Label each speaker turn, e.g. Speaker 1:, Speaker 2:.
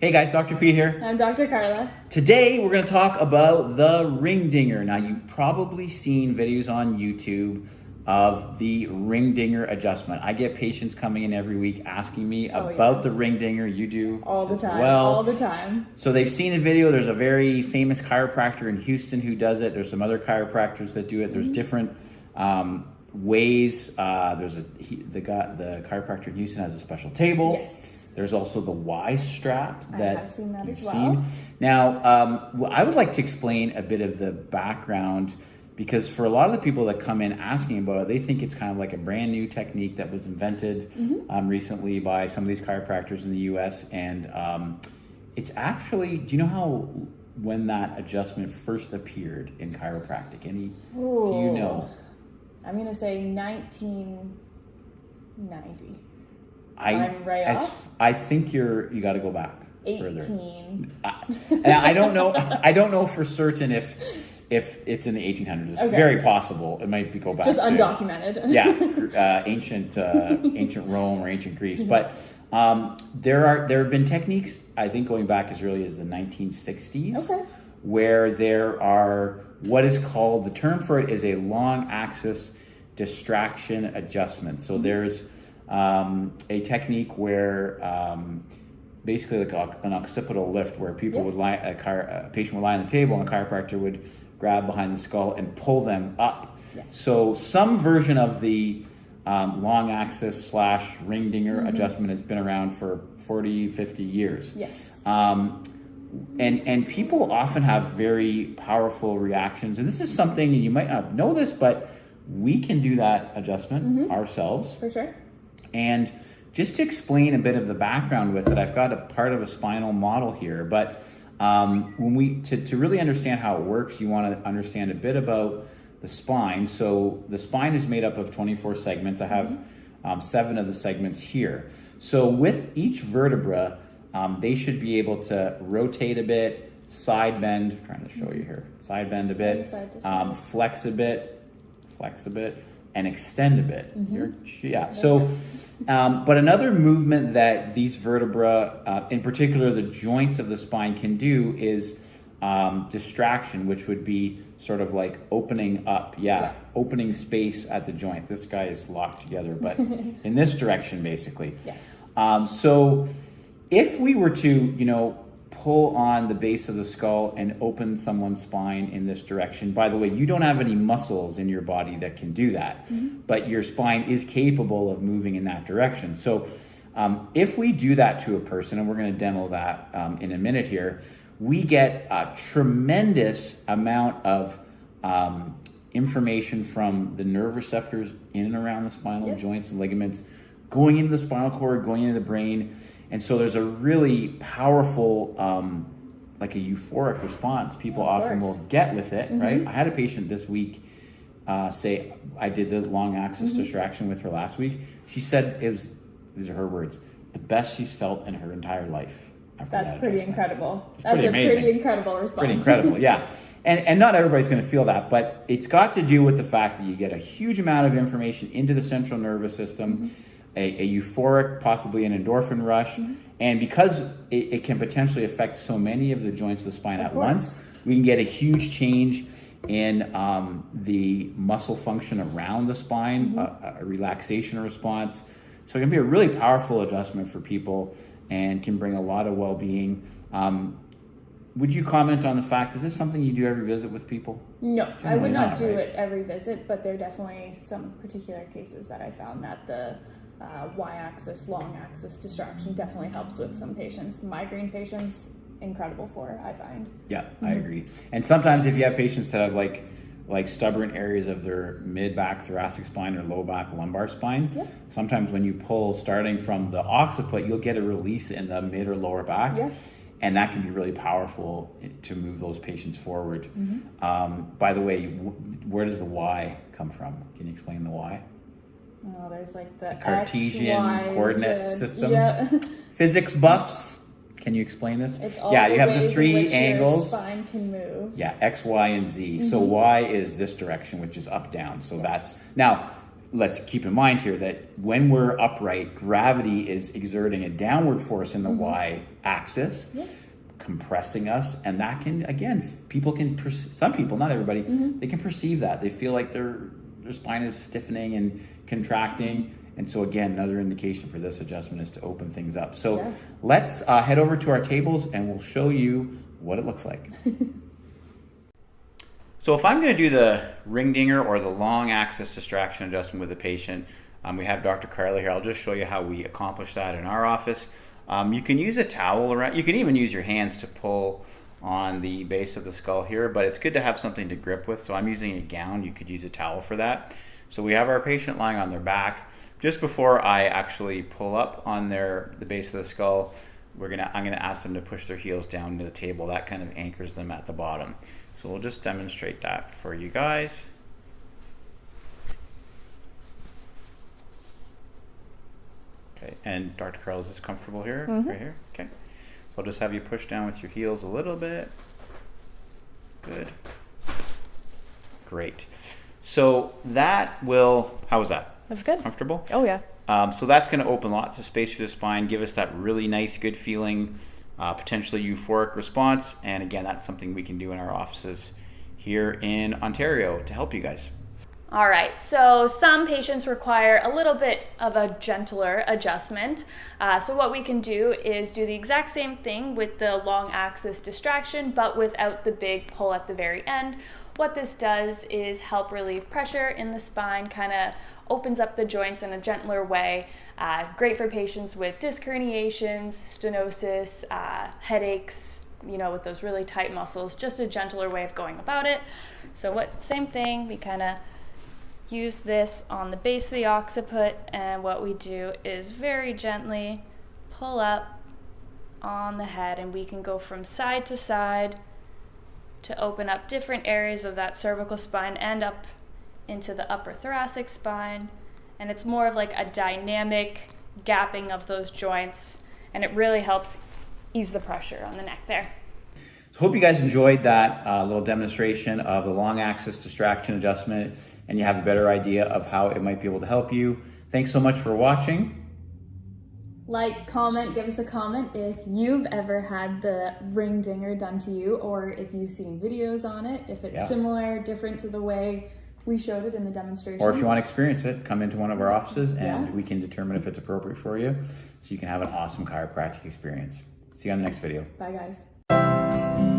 Speaker 1: Hey guys, Dr. Pete here.
Speaker 2: I'm Dr. Carla.
Speaker 1: Today we're going to talk about the ring dinger. Now you've probably seen videos on YouTube of the ring dinger adjustment. I get patients coming in every week asking me about the ring dinger. You do
Speaker 2: all the time.
Speaker 1: Well,
Speaker 2: all the time.
Speaker 1: So they've seen a video. There's a very famous chiropractor in Houston who does it. There's some other chiropractors that do it. There's different ways. There's the chiropractor in Houston has a special table.
Speaker 2: Yes.
Speaker 1: There's also the Y strap that
Speaker 2: I have seen that as well.
Speaker 1: Seen. Now, I would like to explain a bit of the background, because for a lot of the people that come in asking about it, they think it's kind of like a brand new technique that was invented recently by some of these chiropractors in the US. And it's actually, do you know how, when that adjustment first appeared in chiropractic? Do you know?
Speaker 2: I'm going to say 1990.
Speaker 1: I'm
Speaker 2: right off?
Speaker 1: I think you got to go back
Speaker 2: 18.
Speaker 1: further. I don't know. I don't know for certain if it's in the 1800s. It's very possible. It might go back.
Speaker 2: Just undocumented.
Speaker 1: Ancient Rome or ancient Greece. But there have been techniques, I think, going back as early as the 1960s, where there are what is called, the term for it is a long axis distraction adjustment. So there's a technique where basically like an occipital lift, where people would lie, a patient would lie on the table and a chiropractor would grab behind the skull and pull them up. So some version of the long axis / ring dinger adjustment has been around for 40, 50 years. And people often have very powerful reactions. And this is something, you might not know this, but we can do that adjustment ourselves.
Speaker 2: For sure.
Speaker 1: And just to explain a bit of the background with it, I've got a part of a spinal model here. But when to really understand how it works, you want to understand a bit about the spine. So the spine is made up of 24 segments. I have 7 of the segments here. So with each vertebra, they should be able to rotate a bit, side bend, I'm trying to show you here, side bend a bit, flex a bit, and extend a bit. But another movement that these vertebra, in particular the joints of the spine, can do is distraction, which would be sort of like opening up, opening space at the joint. This guy is locked together, but in this direction, basically. So if we were to, pull on the base of the skull and open someone's spine in this direction, by the way, you don't have any muscles in your body that can do that, but your spine is capable of moving in that direction. So if we do that to a person, and we're going to demo that in a minute here, we get a tremendous amount of information from the nerve receptors in and around the spinal joints and ligaments, going into the spinal cord, going into the brain. And so there's a really powerful, like a euphoric response people often will get with it, right? I had a patient this week say, I did the long axis distraction with her last week. She said these are her words, the best she's felt in her entire life.
Speaker 2: That's pretty incredible. That's a pretty incredible response.
Speaker 1: Pretty incredible, yeah. And not everybody's going to feel that, but it's got to do with the fact that you get a huge amount of information into the central nervous system, a euphoric, possibly an endorphin rush. And because it can potentially affect so many of the joints of the spine at once, we can get a huge change in the muscle function around the spine, a relaxation response. So it can be a really powerful adjustment for people and can bring a lot of well-being. Would you comment on the fact, is this something you do every visit with people?
Speaker 2: No, generally I would not do it every visit, but there are definitely some particular cases that I found that the Y-axis, long axis distraction definitely helps with some patients. Migraine patients, incredible for, I find.
Speaker 1: Yeah, I agree. And sometimes if you have patients that have like stubborn areas of their mid-back thoracic spine or low back lumbar spine, sometimes when you pull starting from the occiput, you'll get a release in the mid or lower back. And that can be really powerful to move those patients forward. By the way, where does the Y come from? Can you explain the Y?
Speaker 2: Oh, there's like the
Speaker 1: Cartesian coordinate system. Physics buffs. Can you explain this?
Speaker 2: It's all you have the 3 angles. Your spine can move.
Speaker 1: X, Y, and Z. So Y is this direction, which is up, down. So that's now let's keep in mind here that when we're upright, gravity is exerting a downward force in the y-axis, compressing us, and that can, again, some people, not everybody, they can perceive that. They feel like their spine is stiffening and contracting. And so again, another indication for this adjustment is to open things up. So let's head over to our tables and we'll show you what it looks like. So if I'm going to do the ring dinger or the long axis distraction adjustment with a patient, we have Dr. Carla here. I'll just show you how we accomplish that in our office. You can use a towel around, you can even use your hands to pull on the base of the skull here, but it's good to have something to grip with. So I'm using a gown. You could use a towel for that. So we have our patient lying on their back. Just before I actually pull up on the base of the skull, I'm gonna ask them to push their heels down to the table. That kind of anchors them at the bottom. So we'll just demonstrate that for you guys. Okay, and Dr. Carl, is this comfortable here? Right here? Okay. So I'll just have you push down with your heels a little bit. Good. Great. So that will, how was that?
Speaker 3: That's good.
Speaker 1: Comfortable?
Speaker 3: Oh yeah.
Speaker 1: So that's going to open lots of space for the spine, give us that really nice, good feeling, potentially euphoric response. And again, that's something we can do in our offices here in Ontario to help you guys.
Speaker 2: All right, so some patients require a little bit of a gentler adjustment. So what we can do is do the exact same thing with the long axis distraction, but without the big pull at the very end. What this does is help relieve pressure in the spine, kind of opens up the joints in a gentler way. Great for patients with disc herniations, stenosis, headaches, with those really tight muscles, just a gentler way of going about it. So same thing, we kind of use this on the base of the occiput, and what we do is very gently pull up on the head, and we can go from side to side to open up different areas of that cervical spine and up into the upper thoracic spine. And it's more of like a dynamic gapping of those joints, and it really helps ease the pressure on the neck there.
Speaker 1: So hope you guys enjoyed that little demonstration of the long axis distraction adjustment, and you have a better idea of how it might be able to help you. Thanks so much for watching.
Speaker 2: Like, comment, give us a comment if you've ever had the ring dinger done to you, or if you've seen videos on it, if it's similar, different to the way we showed it in the demonstration.
Speaker 1: Or if you want to experience it, come into one of our offices and we can determine if it's appropriate for you, so you can have an awesome chiropractic experience. See you on the next video.
Speaker 2: Bye guys.